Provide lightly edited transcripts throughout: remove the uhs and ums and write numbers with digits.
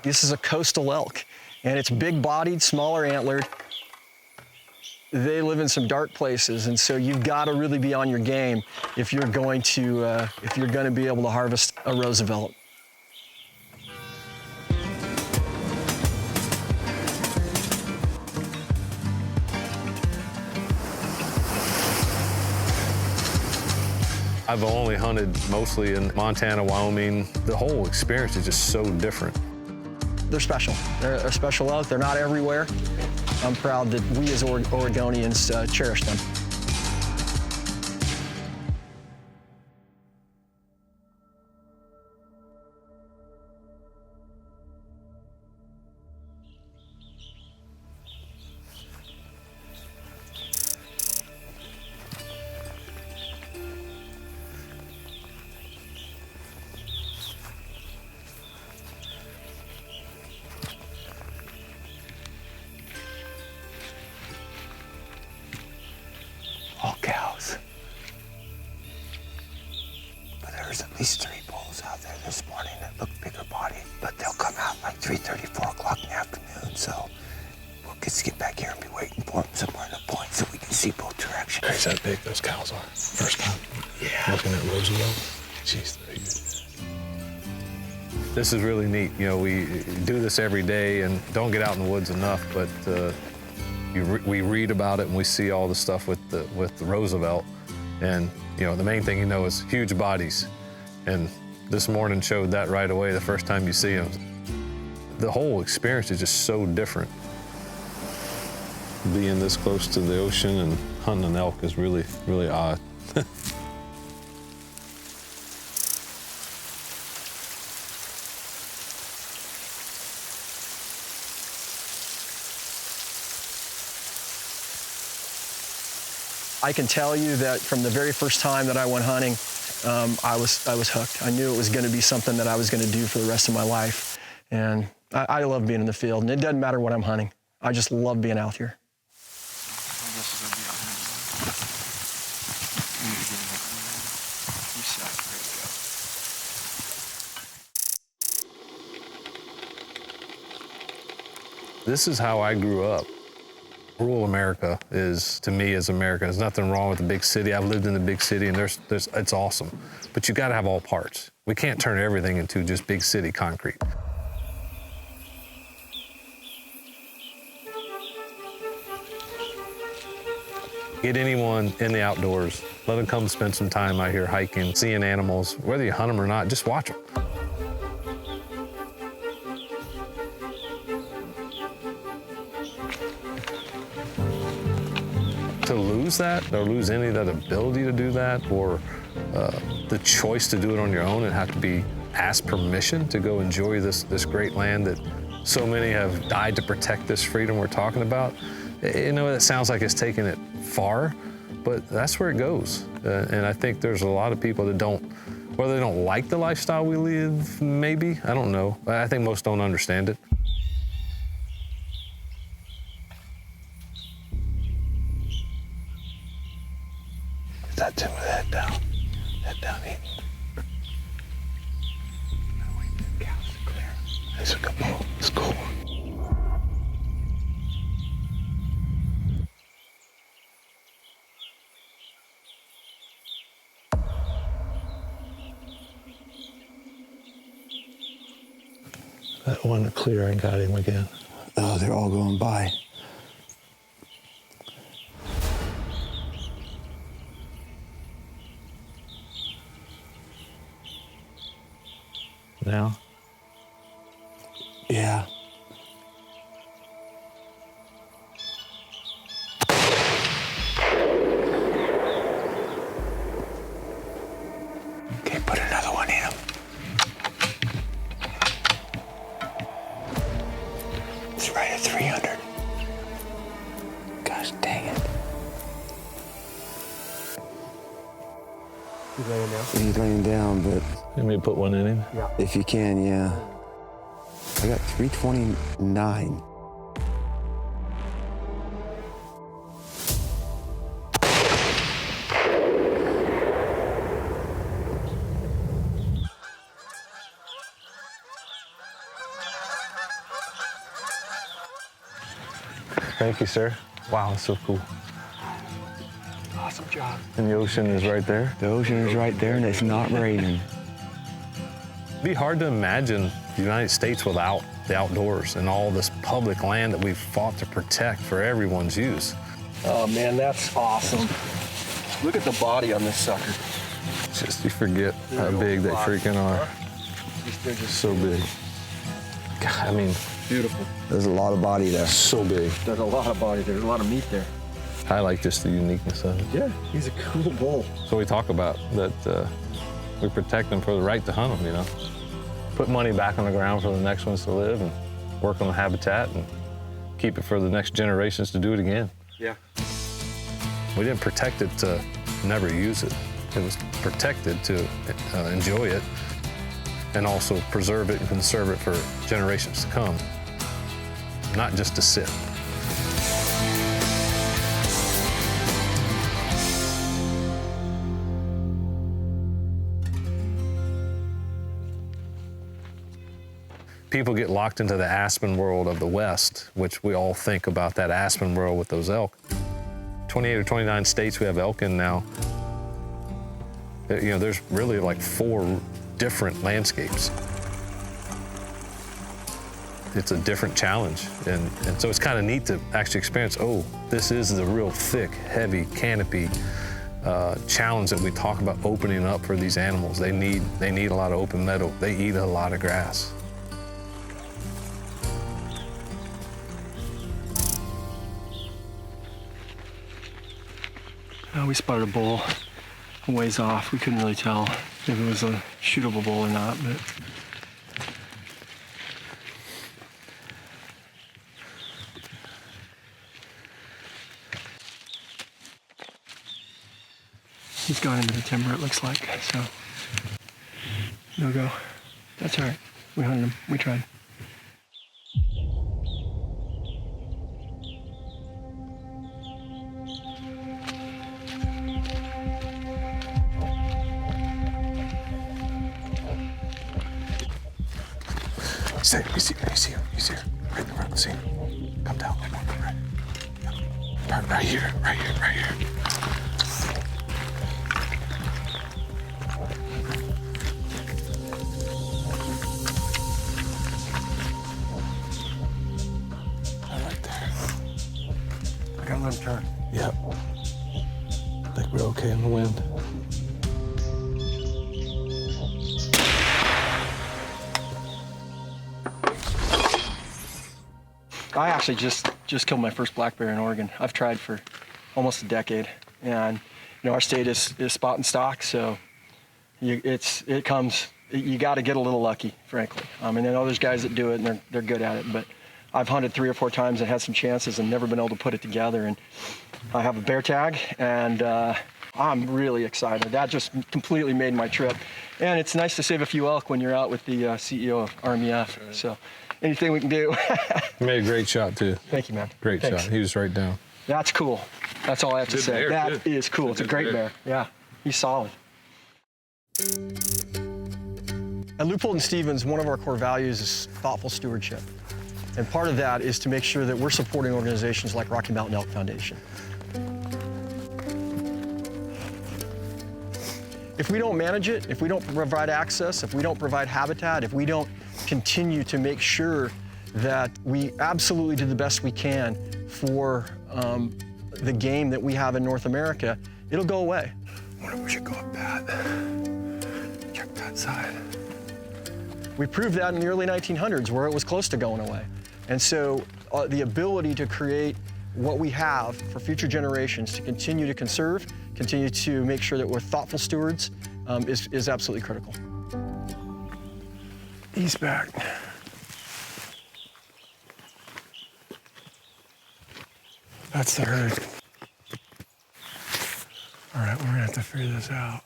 This is a coastal elk, and it's big-bodied, smaller antlered. They live in some dark places, and so you've got to really be on your game if you're going to be able to harvest a Roosevelt. I've only hunted mostly in Montana, Wyoming. The whole experience is just so different. They're special. They're a special elk. They're not everywhere. I'm proud that we as Oregonians cherish them. All cows. But there's at least 3 bulls out there this morning that look bigger body, but they'll come out like 3:30, 4 o'clock in the afternoon, so we'll get back here and be waiting for them somewhere in the point so we can see both directions. Crazy how big those cows are. First time looking at Roosevelt. Jeez, they're huge. This is really neat. You know, we do this every day and don't get out in the woods enough, but we read about it and we see all the stuff with the Roosevelt. And, you know, the main thing you know is huge bodies. And this morning showed that right away the first time you see them. The whole experience is just so different. Being this close to the ocean and hunting an elk is really, really odd. I can tell you that from the very first time that I went hunting, I was hooked. I knew it was going to be something that I was going to do for the rest of my life. And I love being in the field, and it doesn't matter what I'm hunting. I just love being out here. This is how I grew up. Rural America is, to me, as America, there's nothing wrong with the big city. I've lived in the big city, and it's awesome. But you got to have all parts. We can't turn everything into just big city concrete. Get anyone in the outdoors. Let them come spend some time out here hiking, seeing animals. Whether you hunt them or not, just watch them. To lose that, or lose any of that ability to do that, or the choice to do it on your own and have to be asked permission to go enjoy this great land that so many have died to protect, this freedom we're talking about. You know, it sounds like it's taking it far, but that's where it goes. And I think there's a lot of people that don't, whether they don't like the lifestyle we live, maybe, I don't know. I think most don't understand it. That Tim with head down eating. Cows are clear. That's a good bull. It's cool. That one clear and got him again. Oh, they're all going by. Now? Yeah. Okay, put another one in him. It's right at 300. Gosh dang it. You laying down? He's laying down, but You want me to put one in him? Yeah. if you can, yeah. I got 329. Thank you, sir. Wow, that's so cool. Awesome job. And the ocean is right there. The ocean is right there and it's not raining. It'd be hard to imagine the United States without the outdoors and all this public land that we've fought to protect for everyone's use. Oh man, that's awesome. Look at the body on this sucker. Just you forget how big they freaking are. They're just So big. God, I mean, beautiful. There's a lot of body there. so big. There's a lot of body there, a lot of meat there. I like just the uniqueness of it. Yeah, he's a cool bull. So we talk about that we protect them for the right to hunt them, you know. Put money back on the ground for the next ones to live and work on the habitat and keep it for the next generations to do it again. Yeah. We didn't protect it to never use it. It was protected to enjoy it and also preserve it and conserve it for generations to come, not just to sit. People get locked into the aspen world of the West, which we all think about that aspen world with those elk. 28 or 29 states we have elk in now. You know, there's really like 4 different landscapes. It's a different challenge. And so it's kind of neat to actually experience, oh, this is the real thick, heavy canopy challenge that we talk about opening up for these animals. They need a lot of open meadow. They eat a lot of grass. We spotted a bull a ways off. We couldn't really tell if it was a shootable bull or not, but he's gone into the timber, it looks like, so no go. That's all right. We hunted him. We tried. You see him. Right in the front. See him. Come down. Right here. Right there. I gotta let him turn. Yep. I think we're okay in the wind. I actually just killed my first black bear in Oregon. I've tried for almost a decade, and our state is spot and stock, so you got to get a little lucky, frankly. I know there's guys that do it and they're good at it, but I've hunted 3 or 4 times and had some chances and never been able to put it together. And I have a bear tag, and I'm really excited. That just completely made my trip. And it's nice to save a few elk when you're out with the CEO of RMEF. So anything we can do. You made a great shot, too. Thank you, man. Great Thanks. shot. He was right down. That's cool. That's all I have to say. That is cool. It's a great bear. Yeah, he's solid. At Leupold Stevens, one of our core values is thoughtful stewardship. And part of that is to make sure that we're supporting organizations like Rocky Mountain Elk Foundation. If we don't manage it, if we don't provide access, if we don't provide habitat, if we don't continue to make sure that we absolutely do the best we can for the game that we have in North America, it'll go away. I wonder if we should go up that. Check that side. We proved that in the early 1900s where it was close to going away. And so the ability to create what we have for future generations to continue to conserve, continue to make sure that we're thoughtful stewards is absolutely critical. He's back. That's the herd. All right, we're gonna have to figure this out.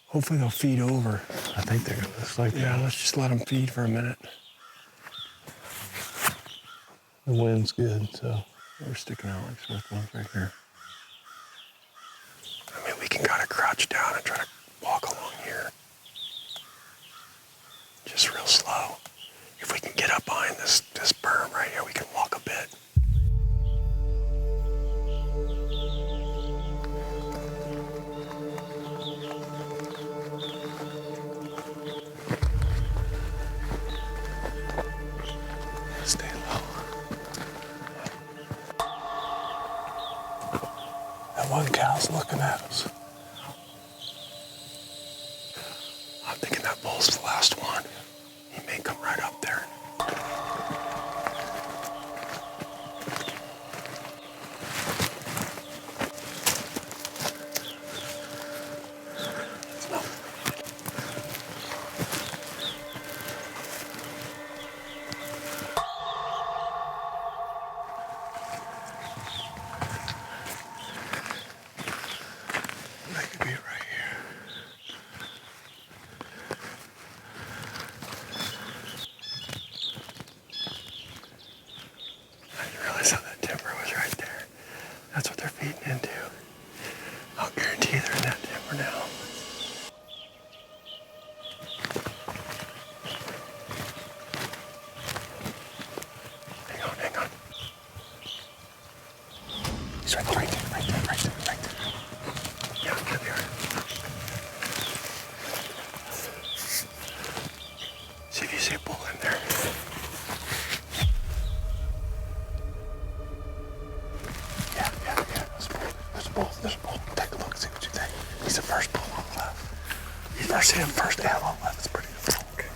Hopefully they'll feed over. I think they're going to just like Yeah, let's just let them feed for a minute. the wind's good, so. We're sticking out like sore thumbs right here. I mean, we can kind of crouch down and try to walk along here. Just real slow. If we can get up behind this berm right here, we can walk a bit. That one cow's looking at us. I'm thinking that bull's the last one. He may come right up there. That could be it right here. I didn't realize how that timber was right there. That's what they're feeding into. I'll guarantee they're in that timber now. Hang on. He's right there. Yeah, come here. See if you see a bull in there. Yeah. There's a bull. Take a look, see what you think. He's the first bull on the left. First him, first down on the left. It's pretty good. Okay.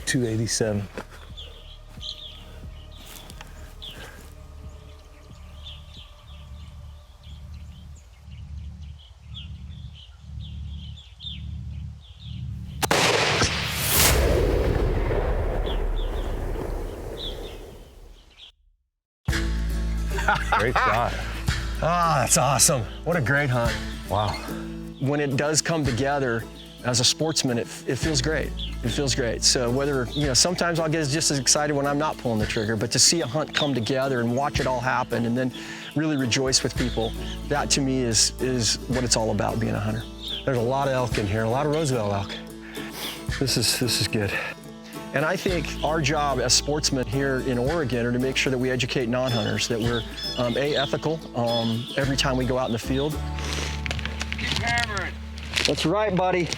$287. Great shot. Ah, that's awesome. What a great hunt. Wow. When it does come together as a sportsman, it feels great. It feels great. So whether, sometimes I'll get just as excited when I'm not pulling the trigger, but to see a hunt come together and watch it all happen and then really rejoice with people, that to me is what it's all about, being a hunter. There's a lot of elk in here, a lot of Roosevelt elk. This is good. And I think our job as sportsmen here in Oregon are to make sure that we educate non-hunters, that we're ethical every time we go out in the field. Keep hammering. That's right, buddy.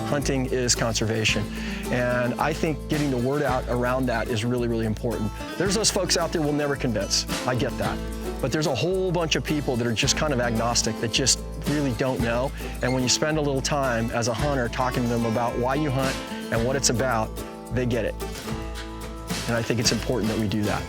Hunting is conservation. And I think getting the word out around that is really, really important. There's those folks out there we'll never convince. I get that. But there's a whole bunch of people that are just kind of agnostic, that just really don't know. And when you spend a little time as a hunter talking to them about why you hunt and what it's about, they get it. And I think it's important that we do that.